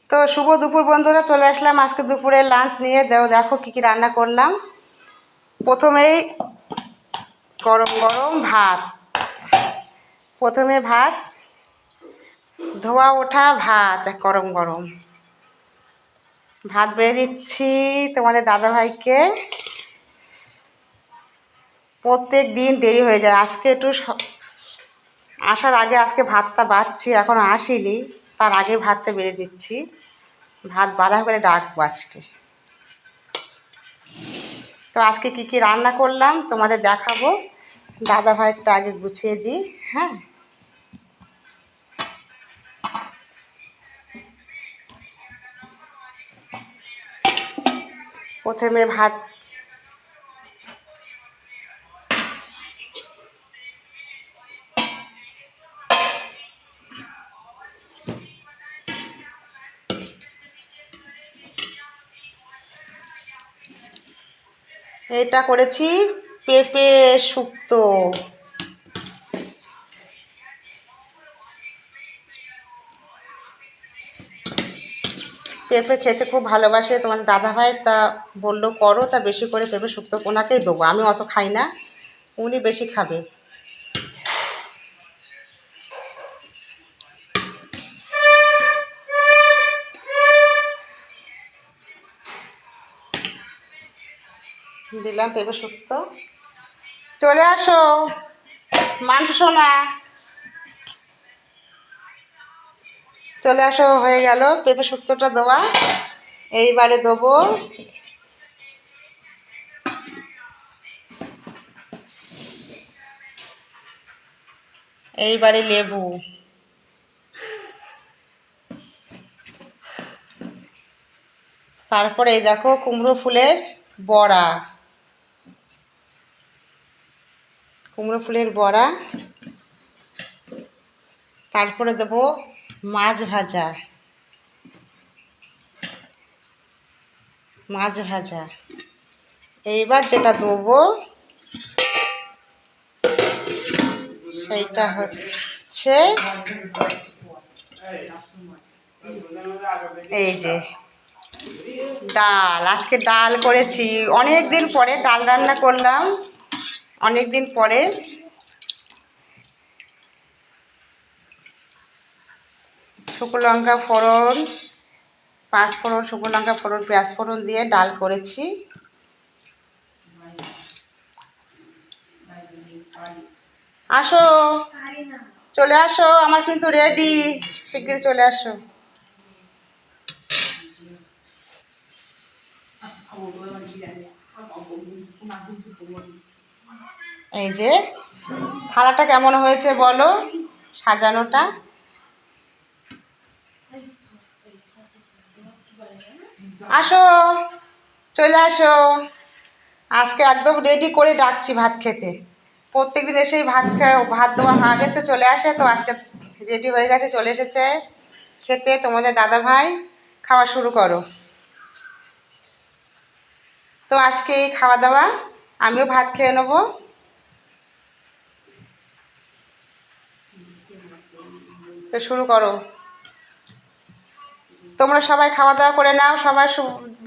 তো শুভ দুপুর বন্ধুরা, চলে আসলাম আজকে দুপুরে লাঞ্চ নিয়ে। দেখো কি কি রান্না করলাম। প্রথমেই গরম গরম ভাত, ভাত ধোয়া ওঠা ভাত, গরম গরম ভাত বেড়ে দিচ্ছি তোমাদের দাদাভাইকে। প্রত্যেক দিন দেরি হয়ে যায়, আজকে একটু আসার আগে আজকে ভাতটা বাড়ছি, এখনও আসিনি, তার আগে ভাতটা বেড়ে দিচ্ছি। ভাত বাড়া করে ডাকবো আজকে। তো আজকে কি কি রান্না করলাম তোমাদের দেখাবো। দাদা ভাইয়েরটা আগে গুছিয়ে দিই। হ্যাঁ, প্রথমে ভাত এটা করেছি পেঁপে শুক্তো। পেঁপে খেতে খুব ভালোবাসে তোমাদের দাদাভাই, তা বললো করো, তা বেশি করে পেঁপে শুক্তো ওনাকেই দেবো, আমি অত খাই না, উনি বেশি খাবে। দিলাম পেঁপে শুক্তো। চলে আসো মান্টু সোনা, চলে আসো, হয়ে গেল পেঁপে শুক্তোটা দেওয়া। এইবারে দেবো লেবু, তারপরে এই দেখো কুমড়ো ফুলের বড়া, তারপরে দেবো মাছ ভাজা, এইবার যেটা দেবো সেইটা হচ্ছে এই যে ডাল। আজকে ডাল করেছি, অনেক দিন পরে ডাল রান্না করলাম, অনেক দিন পরে। শুকনো লঙ্কা ফোড়ন, পাঁচ ফোড়ন, শুকনো লঙ্কা ফোড়ন, পেঁয়াজ ফোড়ন দিয়ে ডাল করেছি। আসো, চলে আসো, আমার কিন্তু রেডি, শিগগির চলে আসো। এই যে থালাটা কেমন হয়েছে বলো, সাজানোটা। আসো, চলে আসো, আজকে একদম রেডি করে ডাকছি ভাত খেতে। প্রত্যেকদিন এসেই ভাত দেওয়া আগে তো চলে আসে, তো আজকে রেডি হয়ে গেছে, চলে এসেছে খেতে তোমাদের দাদা ভাই। খাওয়া শুরু করো। তো আজকে এই খাওয়া দাওয়া, আমিও ভাত খেয়ে নেবো। তো শুরু করো, তোমরা সবাই খাওয়া দাওয়া করে নাও, সবাই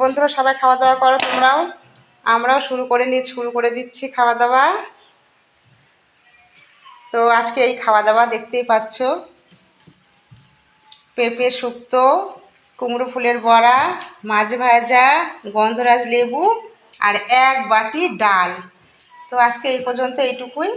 বন্ধুরা সবাই খাওয়া দাওয়া করো তোমরাও, আমরাও শুরু করে দিচ্ছি খাওয়া দাওয়া। তো আজকে এই খাওয়া দাওয়া দেখতেই পাচ্ছ, পেঁপে শুক্তো, কুমড়ো ফুলের বড়া, মাছ ভাজা, গন্ধরাজ লেবু আর এক বাটি ডাল। তো আজকে এই পর্যন্ত এইটুকুই।